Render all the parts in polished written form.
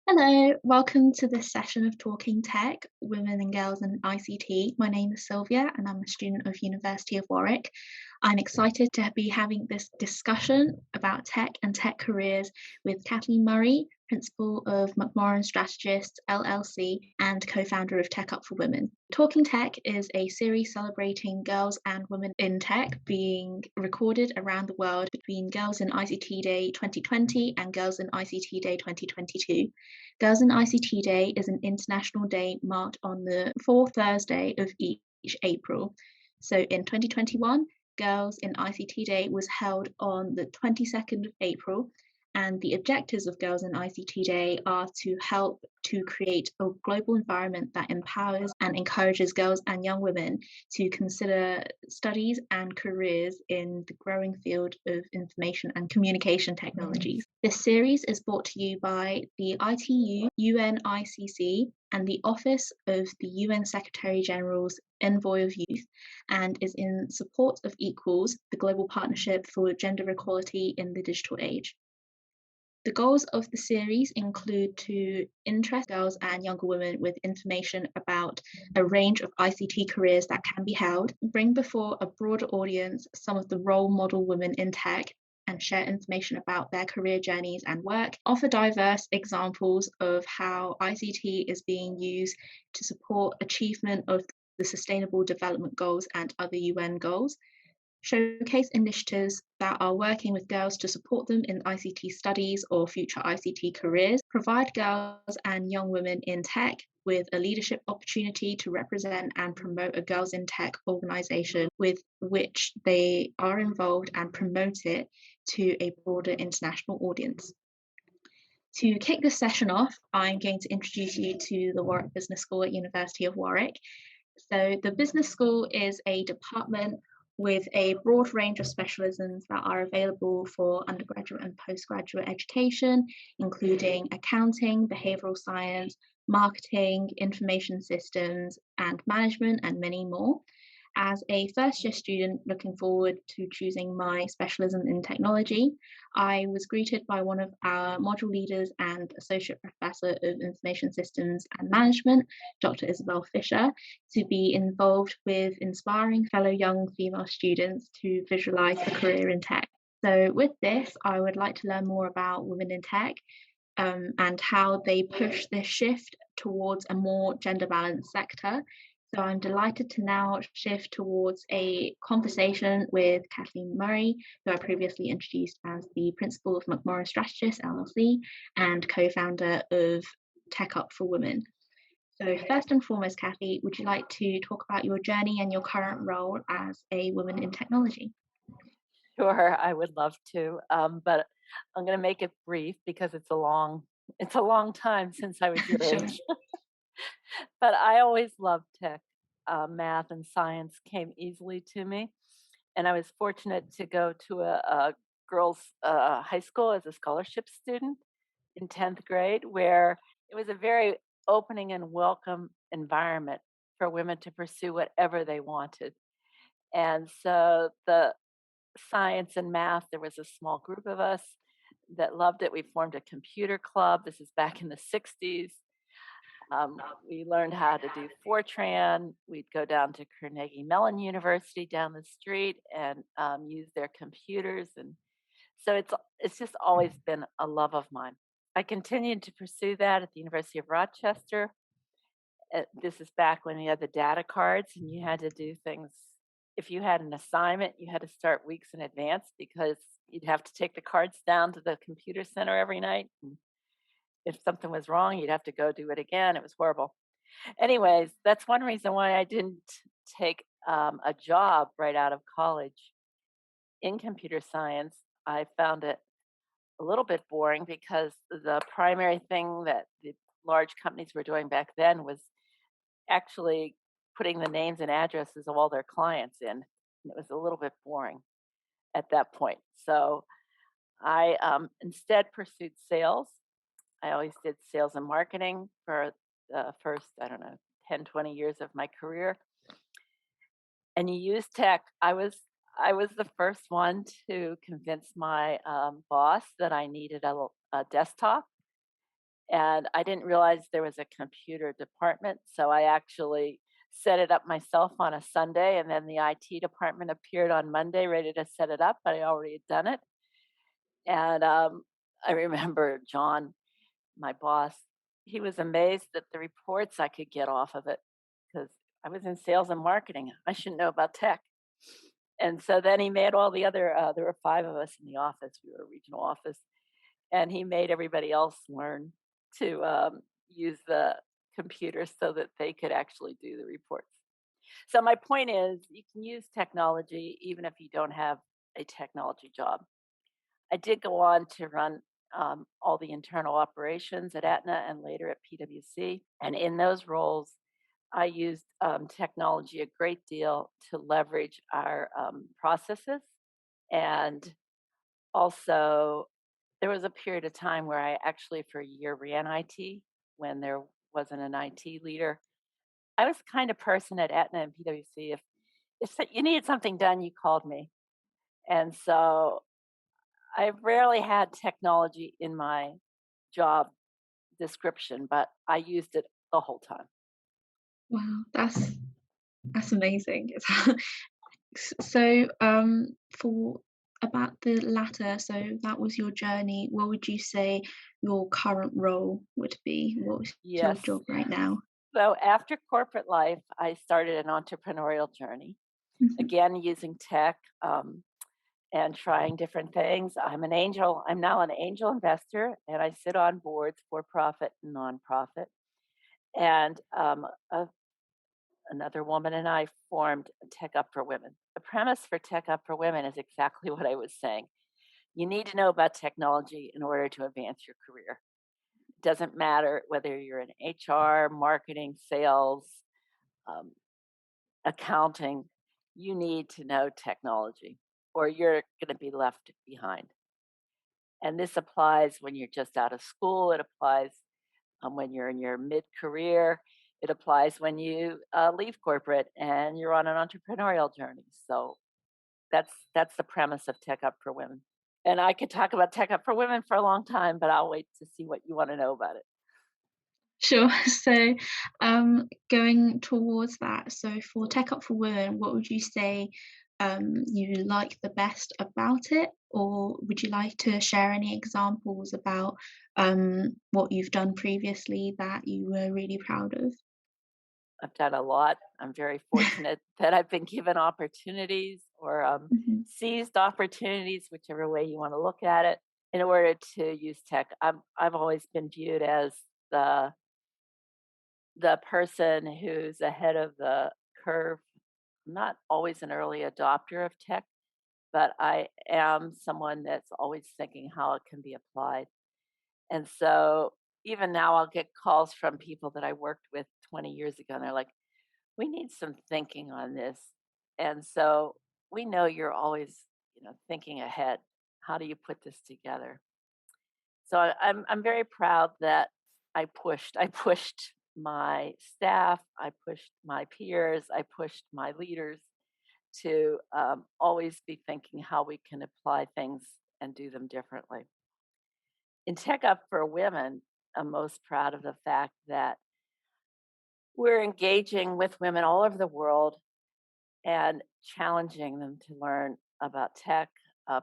Hello, welcome to this session of Talking Tech, Women and Girls in ICT. My name is Sylvia and I'm a student of University of Warwick. I'm excited to be having this discussion about tech and tech careers with Kathleen Murray, Principal of McMorran Strategists LLC and co-founder of Tech Up for Women. Talking Tech is a series celebrating girls and women in tech being recorded around the world between Girls in ICT Day 2020 and Girls in ICT Day 2022. Girls in ICT Day is an international day marked on the fourth Thursday of each April. So in 2021, Girls in ICT Day was held on the 22nd of April, and the objectives of Girls in ICT Day are to help to create a global environment that empowers and encourages girls and young women to consider studies and careers in the growing field of information and communication technologies. This series is brought to you by the ITU, UNICC, and the Office of the UN Secretary General's Envoy of Youth, and is in support of Equals, the global partnership for gender equality in the digital age. The goals of the series include to interest girls and younger women with information about a range of ICT careers that can be held, bring before a broader audience some of the role model women in tech, and share information about their career journeys and work, offer diverse examples of how ICT is being used to support achievement of the Sustainable Development Goals and other UN goals, showcase initiatives that are working with girls to support them in ICT studies or future ICT careers, provide girls and young women in tech with a leadership opportunity to represent and promote a Girls in Tech organisation with which they are involved and promote it to a broader international audience. To kick this session off, I'm going to introduce you to the Warwick Business School at University of Warwick. So the Business School is a department with a broad range of specialisms that are available for undergraduate and postgraduate education, including accounting, behavioural science, marketing, information systems, and management, and many more. As a first year student looking forward to choosing my specialism in technology, I was greeted by one of our module leaders and Associate Professor of Information Systems and Management, Dr. Isabel Fisher, to be involved with inspiring fellow young female students to visualize a career in tech. So, with this, I would like to learn more about women in tech and how they push this shift towards a more gender balanced sector. So I'm delighted to now shift towards a conversation with Kathleen Murray, who I previously introduced as the principal of McMorran Strategists LLC and co-founder of Tech Up for Women. So first and foremost, Kathy, would you like to talk about your journey and your current role as a woman in technology? Sure, I would love to, but I'm going to make it brief because it's a long time since I was your Sure. age. But I always loved tech. Math and science came easily to me, and I was fortunate to go to a girls' high school as a scholarship student in 10th grade, where it was a very opening and welcome environment for women to pursue whatever they wanted. And so the science and math, there was a small group of us that loved it. We formed a computer club. This is back in the 60s. We learned how to do Fortran. We'd go down to Carnegie Mellon University down the street and use their computers. And so it's just always been a love of mine. I continued to pursue that at the University of Rochester. This is back when you had the data cards and you had to do things. If you had an assignment, you had to start weeks in advance because you'd have to take the cards down to the computer center every night. And if something was wrong, you'd have to go do it again. It was horrible. Anyways, that's one reason why I didn't take a job right out of college in computer science. I found it a little bit boring because the primary thing that the large companies were doing back then was actually putting the names and addresses of all their clients in. And it was a little bit boring at that point. So I instead pursued sales. I always did sales and marketing for the first, I don't know, 10, 20 years of my career. And you use tech. I was the first one to convince my boss that I needed a desktop. And I didn't realize there was a computer department, so I actually set it up myself on a Sunday, and then the IT department appeared on Monday ready to set it up, but I already had done it. And I remember John, my boss, he was amazed at the reports I could get off of it because I was in sales and marketing. I shouldn't know about tech. And so then he made all the other, there were 5 of us in the office. We were a regional office. And he made everybody else learn to use the computer so that they could actually do the reports. So my point is, you can use technology even if you don't have a technology job. I did go on to run all the internal operations at Aetna and later at PwC. And in those roles, I used technology a great deal to leverage our processes. And also, there was a period of time where I actually, for a year, ran IT when there wasn't an IT leader. I was the kind of person at Aetna and PwC, if you needed something done, you called me. And so I rarely had technology in my job description, but I used it the whole time. Wow, that's amazing. So, for about the latter, so that was your journey. What would you say your current role would be? What's your Yes. job right now? So after corporate life, I started an entrepreneurial journey, Mhm. again, using tech and trying different things. I'm an angel. I'm now an angel investor, and I sit on boards for profit and nonprofit. And another woman and I formed Tech Up for Women. The premise for Tech Up for Women is exactly what I was saying. You need to know about technology in order to advance your career. It doesn't matter whether you're in HR, marketing, sales, um, accounting, you need to know technology or you're going to be left behind. And this applies when you're just out of school, it applies when you're in your mid career, it applies when you leave corporate and you're on an entrepreneurial journey. So that's the premise of Tech Up for Women. And I could talk about Tech Up for Women for a long time, but I'll wait to see what you want to know about it. Sure. So, going towards that, so for Tech Up for Women, what would you say you like the best about it? Or would you like to share any examples about what you've done previously that you were really proud of? I've done a lot. I'm very fortunate that I've been given opportunities or Mhm. seized opportunities, whichever way you want to look at it, in order to use tech. I've always been viewed as the the person who's ahead of the curve. I'm not always an early adopter of tech, but I am someone that's always thinking how it can be applied. And so even now I'll get calls from people that I worked with 20 years ago and they're like, "We need some thinking on this." And so we know you're always, thinking ahead. How do you put this together? So I'm very proud that I pushed my staff, I pushed my peers, I pushed my leaders to always be thinking how we can apply things and do them differently. In Tech Up for Women, I'm most proud of the fact that we're engaging with women all over the world and challenging them to learn about tech,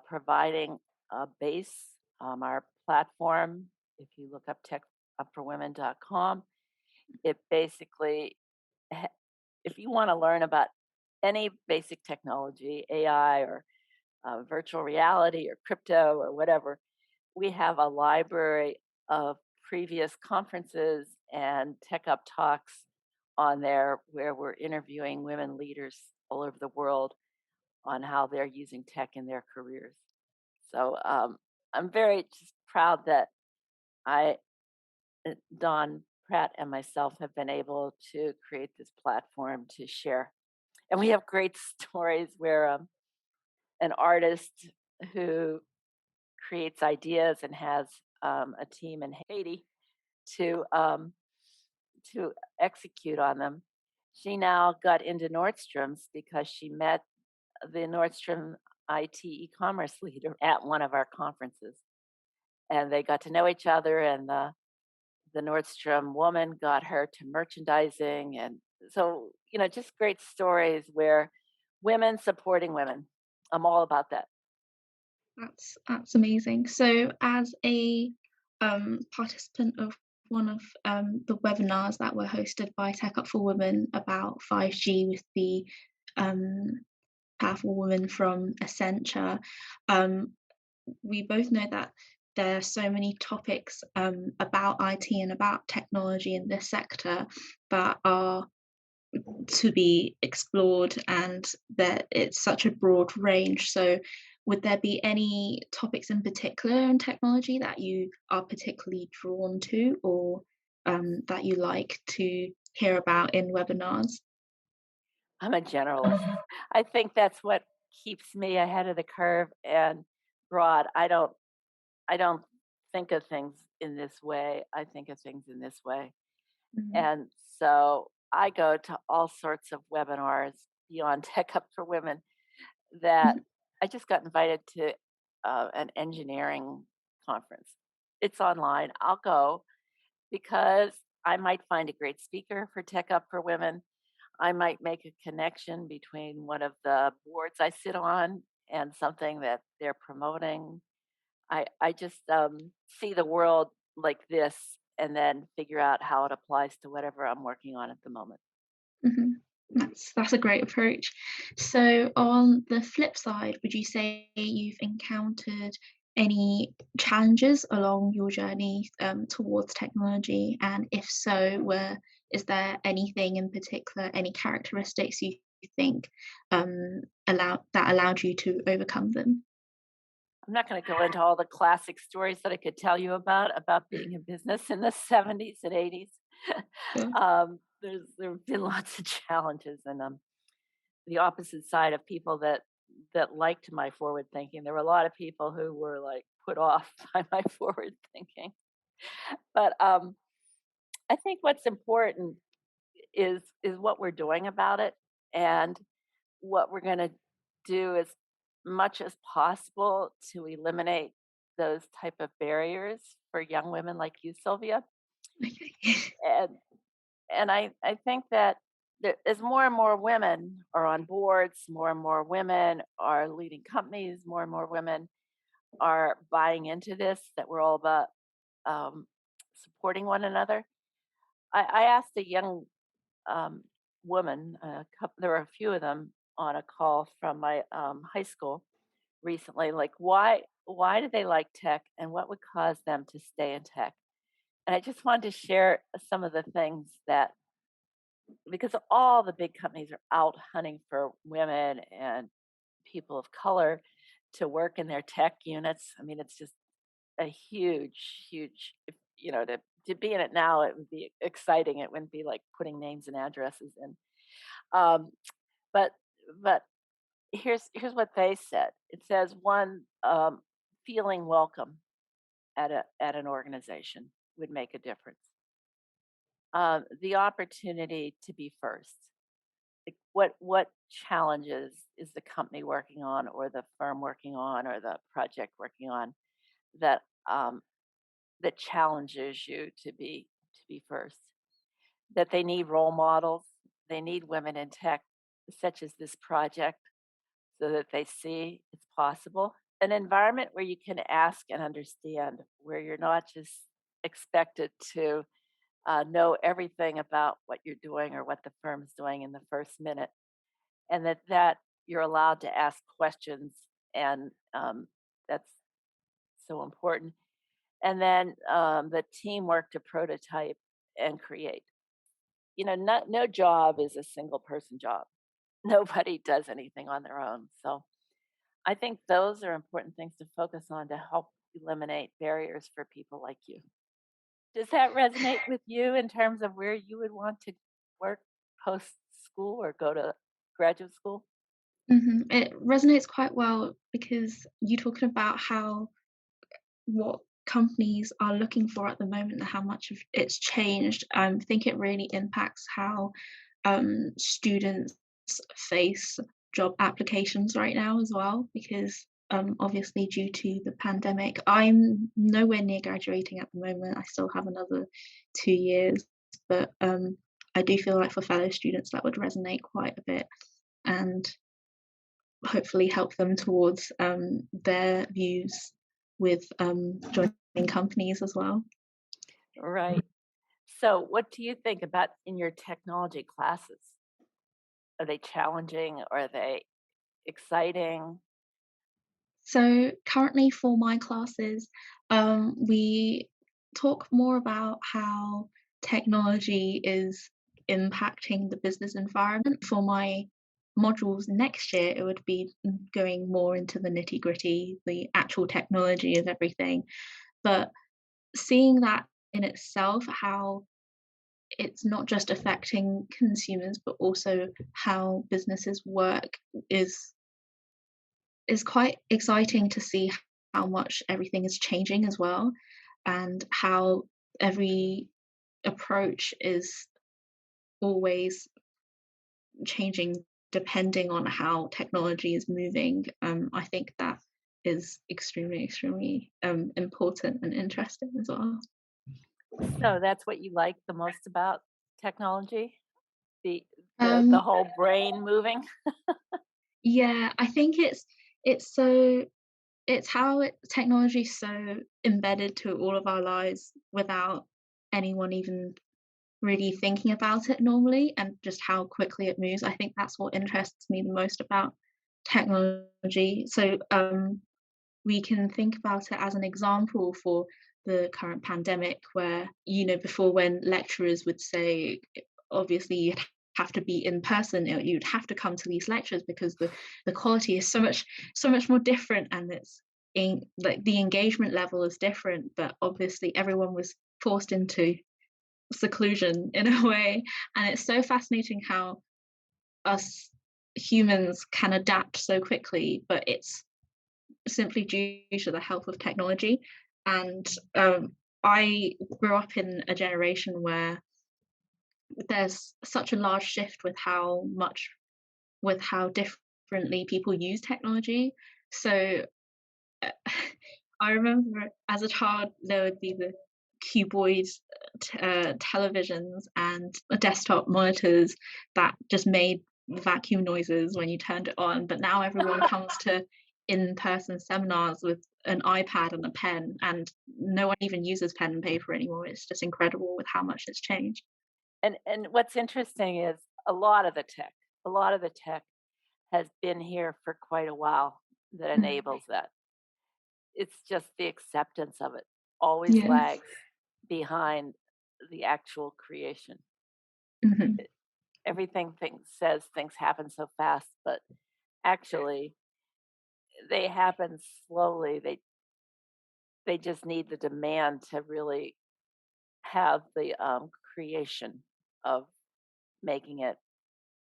providing a base. Our platform, if you look up techupforwomen.com, it basically, ha- if you want to learn about any basic technology, AI or virtual reality or crypto or whatever, we have a library of previous conferences and tech up talks on there where we're interviewing women leaders all over the world on how they're using tech in their careers. So I'm very just proud that I, Don Pratt, and myself have been able to create this platform to share. And we have great stories where an artist who creates ideas and has a team in Haiti to um, to execute on them. She now got into Nordstrom's because she met the Nordstrom IT e-commerce leader at one of our conferences, and they got to know each other. And the Nordstrom woman got her to merchandising. And so, just great stories where women supporting women. I'm all about that. That's amazing. So, as a participant of one of the webinars that were hosted by Tech Up for Women about 5G with the um, powerful woman from Accenture, um, we both know that there are so many topics about IT and about technology in this sector that are to be explored, and that it's such a broad range. So, would there be any topics in particular in technology that you are particularly drawn to, or that you like to hear about in webinars? I'm a generalist. I think that's what keeps me ahead of the curve and broad. I don't think of things in this way. I think of things in this way. Mhm, And so I go to all sorts of webinars beyond Tech Up for Women that mhm, I just got invited to an engineering conference. It's online. I'll go because I might find a great speaker for Tech Up for Women. I might make a connection between one of the boards I sit on and something that they're promoting. I just see the world like this and then figure out how it applies to whatever I'm working on at the moment. mhm. That's a great approach. So, on the flip side, would you say you've encountered any challenges along your journey towards technology? And if so, where is there anything in particular, any characteristics you think allowed you to overcome them? I'm not going to go into all the classic stories that I could tell you about being in business in the 70s and 80s. Sure. There have been lots of challenges, and the opposite side of people that liked my forward thinking. There were a lot of people who were like put off by my forward thinking. But I think what's important is what we're doing about it, and what we're going to do as much as possible to eliminate those type of barriers for young women like you, Sylvia. Okay. And I think that as more and more women are on boards, more and more women are leading companies, more and more women are buying into this, that we're all about um, supporting one another. I asked a young um, woman, there were a few of them on a call from my high school recently, like why do they like tech and what would cause them to stay in tech? And I just wanted to share some of the things that, because all the big companies are out hunting for women and people of color to work in their tech units. I mean, it's just a huge, huge, to be in it now, it would be exciting. It wouldn't be like putting names and addresses in. Um, but, but here's what they said. It says one, feeling welcome at an organization would make a difference. The opportunity to be first. Like what challenges is the company working on, or the firm working on, or the project working on that that challenges you to be first? That they need role models. They need women in tech, such as this project, so that they see it's possible. An environment where you can ask and understand, where you're not just expected to know everything about what you're doing or what the firm's doing in the first minute, and that you're allowed to ask questions, and that's so important. And then the teamwork to prototype and create. No job is a single person job. Nobody does anything on their own. So I think those are important things to focus on to help eliminate barriers for people like you. Does that resonate with you in terms of where you would want to work post school or go to graduate school? It resonates quite well because you talking about how what companies are looking for at the moment and how much of it's changed. I think it really impacts how students face job applications right now as well, because obviously due to the pandemic. I'm nowhere near graduating at the moment. I still have another 2 years, but I do feel like for fellow students that would resonate quite a bit and hopefully help them towards their views with joining companies as well. Right. So, what do you think about in your technology classes? Are they challenging? Are they exciting? So currently for my classes, we talk more about how technology is impacting the business environment. For my modules next year, it would be going more into the nitty-gritty, the actual technology of everything. But seeing that in itself, how it's not just affecting consumers, but also how businesses work is is quite exciting to see how much everything is changing as well, and how every approach is always changing depending on how technology is moving. I think that is extremely, extremely important and interesting as well. So, that's what you like the most about technology? The the Um, whole brain moving? yeah, I think it's so it's how technology is so embedded to all of our lives without anyone even really thinking about it normally, and just how quickly it moves. I think that's what interests me the most about technology. So we can think about it as an example for the current pandemic, where, before, when lecturers would say, obviously you'd have to be in person, you'd have to come to these lectures because the quality is so much more different, and it's like the engagement level is different, but obviously everyone was forced into seclusion in a way. And it's so fascinating how us humans can adapt so quickly, but it's simply due to the help of technology. And I grew up in a generation where there's such a large shift with how differently people use technology. So I remember as a child there would be the cuboid televisions and desktop monitors that just made vacuum noises when you turned it on. But now everyone comes to in-person seminars with an iPad and a pen, and no one even uses pen and paper anymore. It's just incredible with how much it's changed. And what's interesting is a lot of the tech has been here for quite a while that Mm, enables that. It's just the acceptance of it always yeah. lags behind the actual creation. Mhm. Everything says things happen so fast, but actually they happen slowly. They just need the demand to really have the creation of making it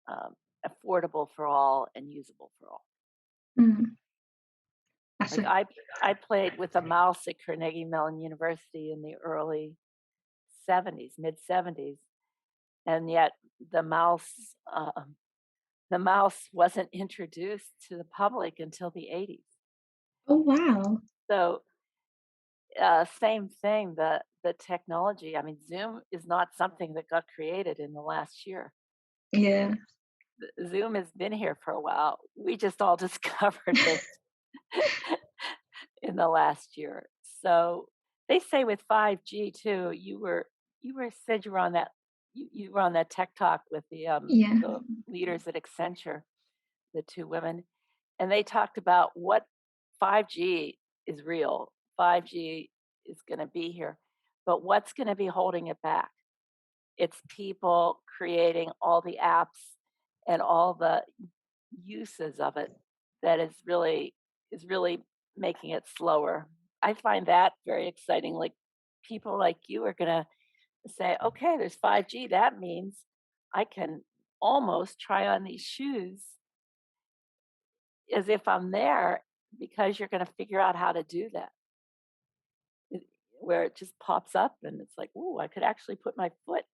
um, affordable for all and usable for all. Mm. That's Like a I played with a mouse at Carnegie Mellon University in the early 70s, mid 70s, and yet the mouse the mouse wasn't introduced to the public until the 80s. Oh, wow. So same thing. The technology. I mean, Zoom is not something that got created in the last year. Yeah. Zoom has been here for a while. We just all discovered it in the last year. So they say with 5G too, you were said you were on that you were on that tech talk with Yeah. the leaders at Accenture, the two women, and they talked about what 5G is real. 5G is going to be here, but what's going to be holding it back? It's people creating all the apps and all the uses of it that is really making it slower. I find that very exciting. Like people like you are gonna say, okay, there's 5G. That means I can almost try on these shoes as if I'm there because you're gonna figure out how to do that. Where it just pops up and it's like, ooh, I could actually put my foot.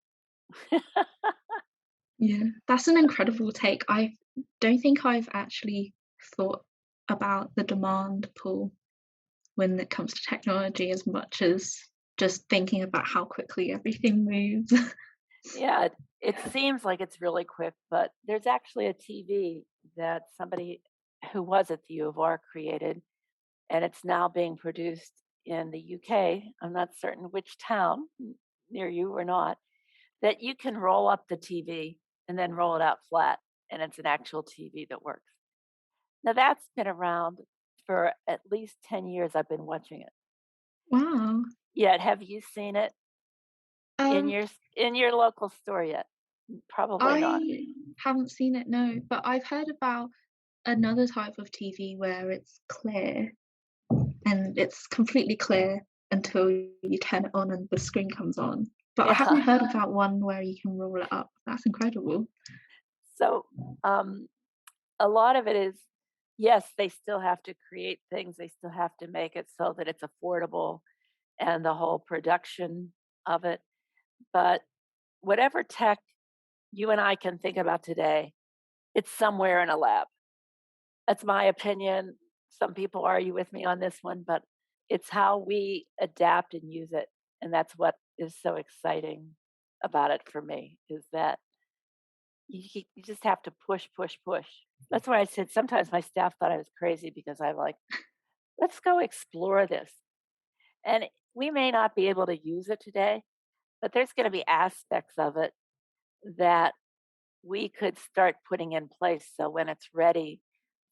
Yeah, that's an incredible take. I don't think I've actually thought about the demand pool when it comes to technology as much as just thinking about how quickly everything moves. Yeah, it seems like it's really quick, but there's actually a TV that somebody who was at the U of R created, and it's now being produced in the UK. I'm not certain which town near you or not, that you can roll up the TV and then roll it out flat, and it's an actual TV that works. Now that's been around for at least 10 years. I've been watching it. Wow. Yet, have you seen it Um, in your local store yet? Probably not. I haven't seen it, no, but I've heard about another type of TV where it's clear and it's completely clear until you turn it on and the screen comes on. But I Yeah. haven't heard about one where you can roll it up. That's incredible. So, um, a lot of it is, yes, they still have to create things. They still have to make it so that it's affordable and the whole production of it. But whatever tech you and I can think about today, it's somewhere in a lab. That's my opinion. Some people argue with me on this one, but it's how we adapt and use it. And that's what is so exciting about it for me is that you just have to push, push, push. That's why I said sometimes my staff thought I was crazy because I'm like, let's go explore this. And we may not be able to use it today, but there's going to be aspects of it that we could start putting in place. So when it's ready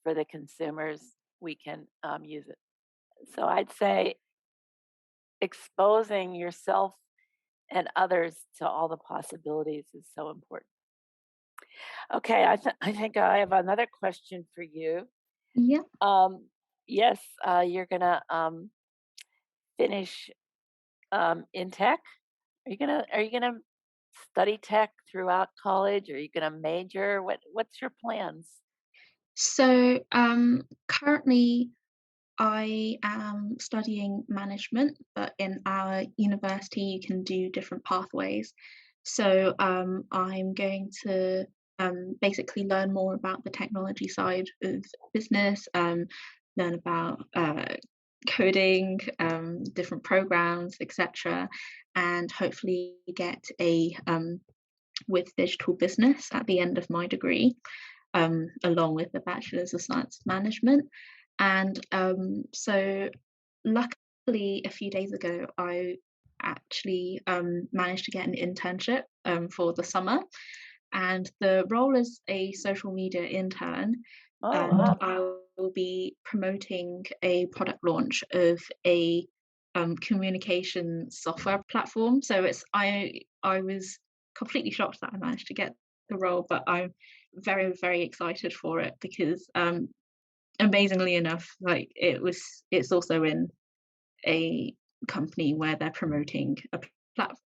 for the consumers, we can use it. So I'd say exposing yourself and others to all the possibilities is so important. Okay, I think I have another question for you. Yeah. Um, yes, you're gonna finish in tech. Are you gonna study tech throughout college? Are you gonna major? What's your plans? So currently I am studying management, but in our university, you can do different pathways. So I'm going to basically learn more about the technology side of business, learn about coding, different programs, etc., and hopefully get a with digital business at the end of my degree, along with the Bachelor's of Science Management. And so, luckily, a few days ago, I actually managed to get an internship for the summer. And the role is a social media intern. Oh, And wow. I will be promoting a product launch of a communication software platform. So I was completely shocked that I managed to get the role, but I'm very, very excited for it because amazingly enough, like it's also in a company where they're promoting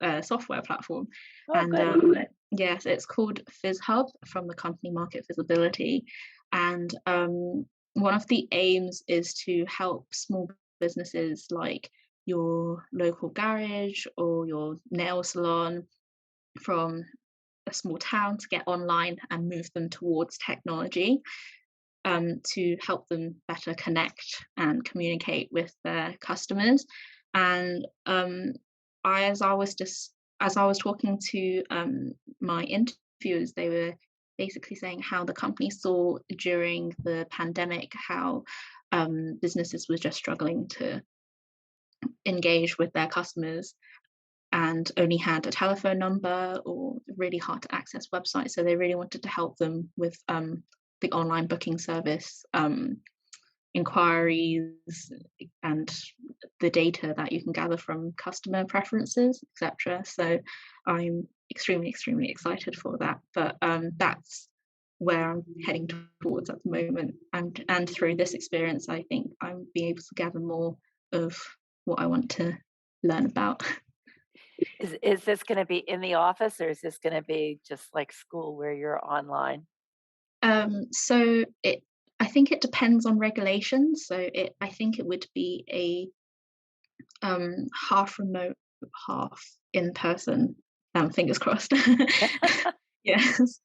a software platform, Oh, and good. yes, it's called FizzHub from the company Market Visibility, and one of the aims is to help small businesses like your local garage or your nail salon from a small town to get online and move them towards technology, to help them better connect and communicate with their customers. And as I was talking to my interviewers, they were basically saying how the company saw during the pandemic how businesses were just struggling to engage with their customers and only had a telephone number or really hard to access websites. So they really wanted to help them with the online booking service, inquiries, and the data that you can gather from customer preferences, etc. So I'm extremely, extremely excited for that. But that's where I'm heading towards at the moment. And through this experience, I think I'm being able to gather more of what I want to learn about. Is this gonna be in the office or is this gonna be just like school where you're online? So I think it depends on regulations. I think it would be a half remote, half in person. Fingers crossed. Yes,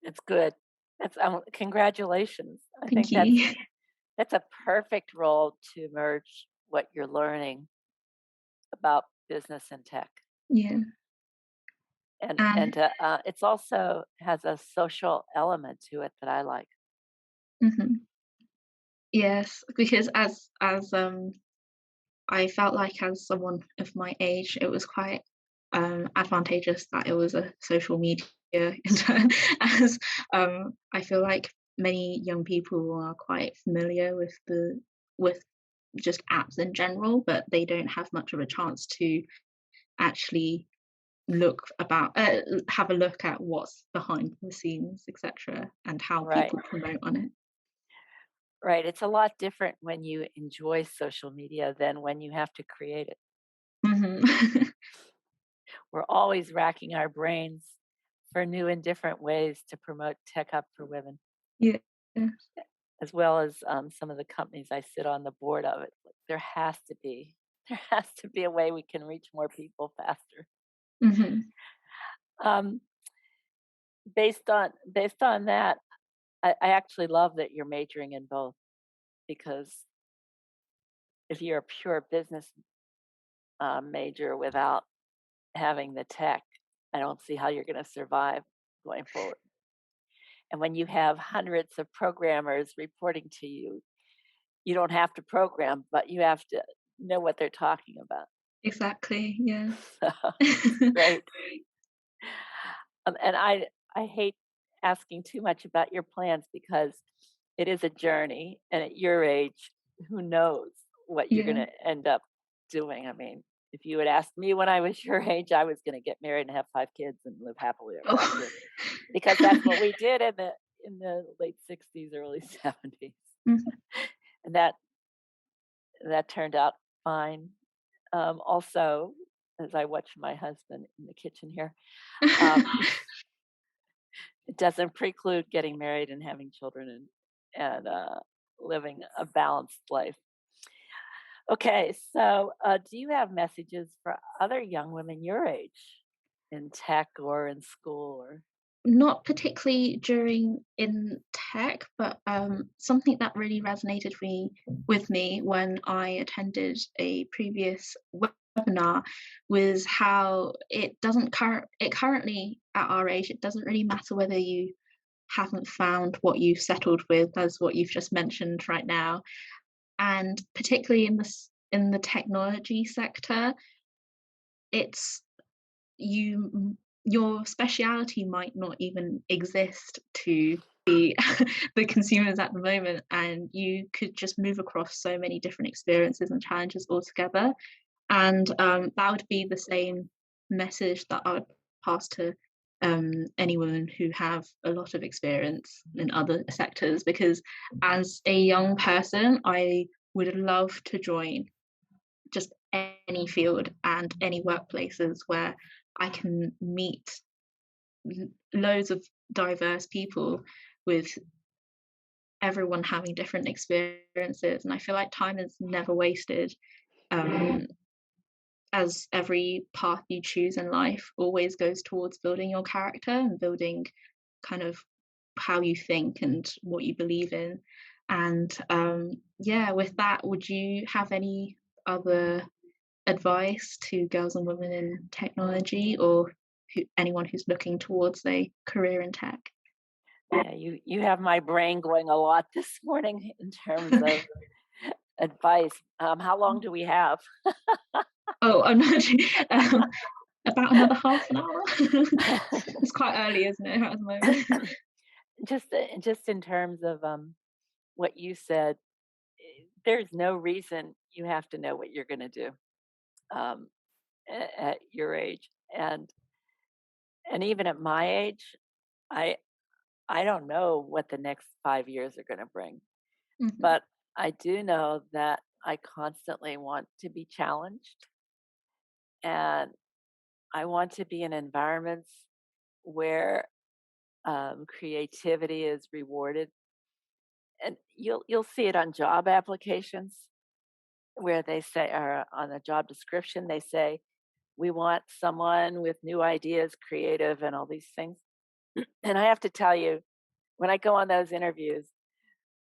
It's good. That's congratulations. I thank think that's you. That's a perfect role to merge what you're learning about business and tech. Yeah. And it's also has a social element to it that I like. Mhm. Yes, because as I felt like as someone of my age, it was quite advantageous that it was a social media intern, as I feel like many young people are quite familiar with just apps in general, but they don't have much of a chance to actually have a look at what's behind the scenes, etc., and how Right. people promote on it. Right. It's a lot different when you enjoy social media than when you have to create it. Mhm. We're always racking our brains for new and different ways to promote Tech Up for Women, Yeah. as well as some of the companies I sit on the board of. It there has to be there has to be a way we can reach more people faster. Mhm. Um, based on that, I actually love that you're majoring in both because if you're a pure business major without having the tech, I don't see how you're going to survive going forward. And when you have hundreds of programmers reporting to you, you don't have to program, but you have to know what they're talking about. Exactly, yeah. So it's great. And I hate asking too much about your plans because it is a journey, and at your age, who knows what you're going Yeah. to end up doing? I mean, if you had asked me when I was your age, I was going to get married and have 5 kids and live happily ever Oh. after because that's what we did in the late 60s, early 70s, Mhm. and that turned out fine. Also, as I watch my husband in the kitchen here, um, it doesn't preclude getting married and having children and living a balanced life. Okay, so do you have messages for other young women your age in tech or in school or? Not particularly during in tech, but something that really resonated with me when I attended a previous webinar was how it currently at our age, it doesn't really matter whether you haven't found what you've settled with, as what you've just mentioned right now, and particularly in the technology sector, it's you your speciality might not even exist to the the consumers at the moment, and you could just move across so many different experiences and challenges altogether. And that would be the same message that I would pass to any women who have a lot of experience in other sectors, because as a young person I would love to join just any field and any workplaces where I can meet loads of diverse people, with everyone having different experiences. And I feel like time is never wasted, um, as every path you choose in life always goes towards building your character and building kind of how you think and what you believe in. And yeah, with that, would you have any other advice to girls and women in technology, or anyone who's looking towards a career in tech? Yeah, you have my brain going a lot this morning in terms of advice. How long do we have? Oh, I'm not about another half an hour. It's quite early, isn't it, at the moment? Just in terms of what you said, there's no reason you have to know what you're going to do um, at your age, and even at my age, I I don't know what the next 5 years are going to bring, Mhm. but I do know that I constantly want to be challenged, and I want to be in environments where creativity is rewarded, and you'll see it on job applications where they say, or on a job description, they say, we want someone with new ideas, creative, and all these things. And I have to tell you, when I go on those interviews,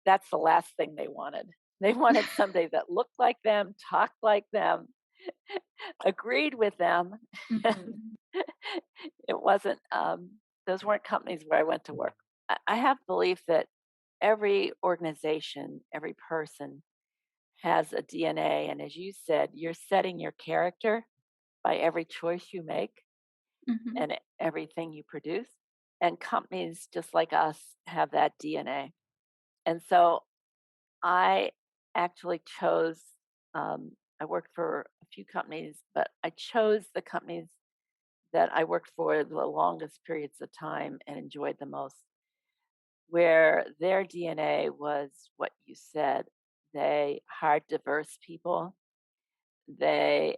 that's the last thing they wanted. They wanted somebody that looked like them, talked like them, agreed with them. And Mhm. it wasn't, those weren't companies where I went to work. I have belief that every organization, every person has a DNA. And as you said, you're setting your character by every choice you make Mhm. and everything you produce. And companies just like us have that DNA. And so I actually chose, I worked for a few companies, but I chose the companies that I worked for the longest periods of time and enjoyed the most, where their DNA was what you said. They hired diverse people, they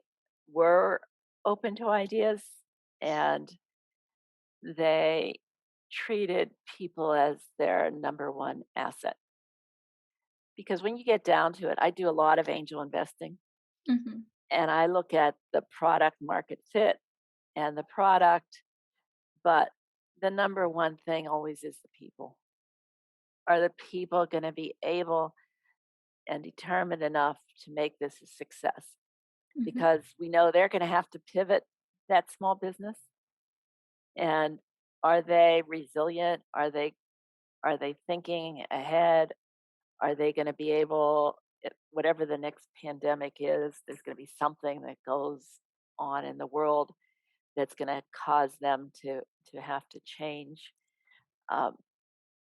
were open to ideas, and they treated people as their number one asset. Because when you get down to it, I do a lot of angel investing Mhm. and I look at the product market fit and the product, but the number one thing always is the people. Are the people going to be able and determined enough to make this a success? Mhm. Because we know they're going to have to pivot that small business. And are they resilient? Are they thinking ahead? Are they going to be able, whatever the next pandemic is, there's going to be something that goes on in the world that's going to cause them to have to change. Um,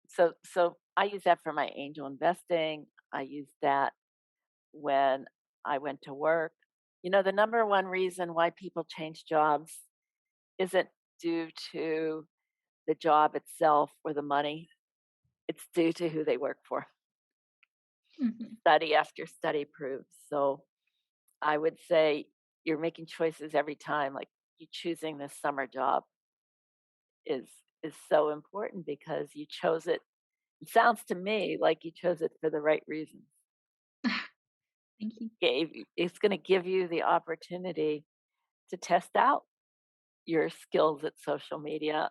so I use that for my angel investing. I use that when I went to work. You know, the number one reason why people change jobs isn't due to the job itself or the money. It's due to who they work for. Mhm. Study after study proves. So I would say you're making choices every time. Like you choosing this summer job is is so important because you chose it. It sounds to me like you chose it for the right reasons. Thank you. It's going to give you the opportunity to test out your skills at social media,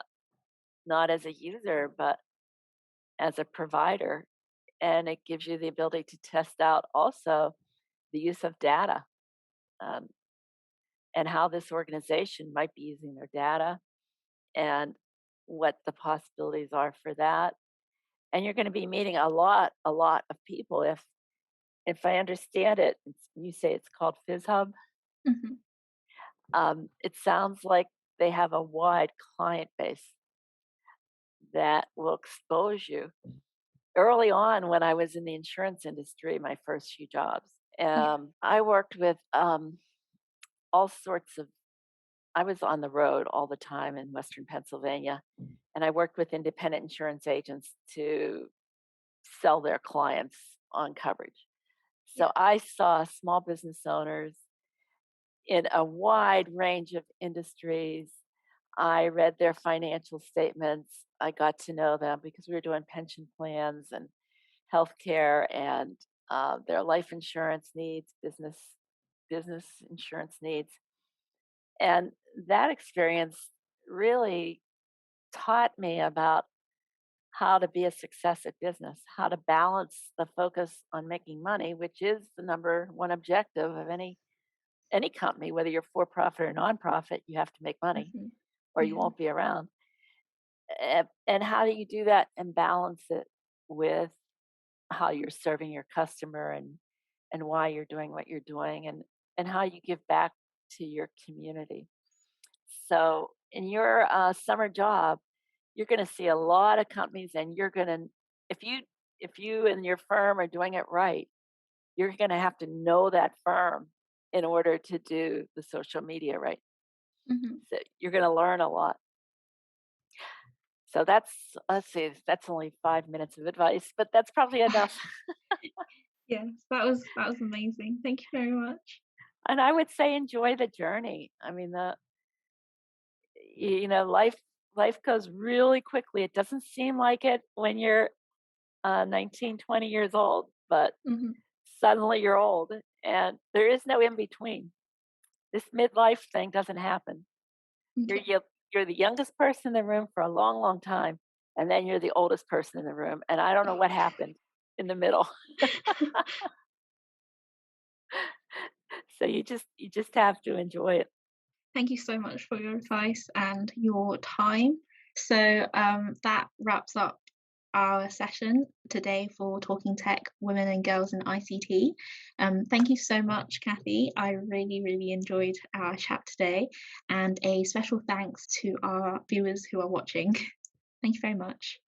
not as a user, but as a provider. And it gives you the ability to test out also the use of data, um, and how this organization might be using their data and what the possibilities are for that. And you're going to be meeting a lot of people. If I understand it, you say it's called FizzHub. Mhm. It sounds like they have a wide client base that will expose you. Early on, when I was in the insurance industry, my first few jobs, Yeah. I worked with all sorts of. I was on the road all the time in Western Pennsylvania, and I worked with independent insurance agents to sell their clients on coverage. Yeah. So I saw small business owners in a wide range of industries. I read their financial statements. I got to know them because we were doing pension plans and healthcare and their life insurance needs, business insurance needs, and that experience really taught me about how to be a success at business, how to balance the focus on making money, which is the number one objective of any company, whether you're for profit or nonprofit, you have to make money Mhm. or you Yeah. won't be around. And how do you do that and balance it with how you're serving your customer and why you're doing what you're doing and how you give back to your community. So in your summer job, you're going to see a lot of companies, and you're going to if you if you and your firm are doing it right, you're going to have to know that firm in order to do the social media right. Mhm. So you're going to learn a lot. So that's, let's see, that's only 5 minutes of advice, but that's probably enough. Yes, that was amazing. Thank you very much. And I would say enjoy the journey. I mean, life goes really quickly. It doesn't seem like it when you're 19, 20 years old, but Mhm. suddenly you're old, and there is no in between. This midlife thing doesn't happen. You're Okay. you you're the youngest person in the room for a long, long time, and then you're the oldest person in the room, and I don't know what happened. in the middle. So you just have to enjoy it. Thank you so much for your advice and your time. So that wraps up our session today for Talking Tech, Women and Girls in ICT. Thank you so much, Kathy. I really, really enjoyed our chat today, and a special thanks to our viewers who are watching. Thank you very much.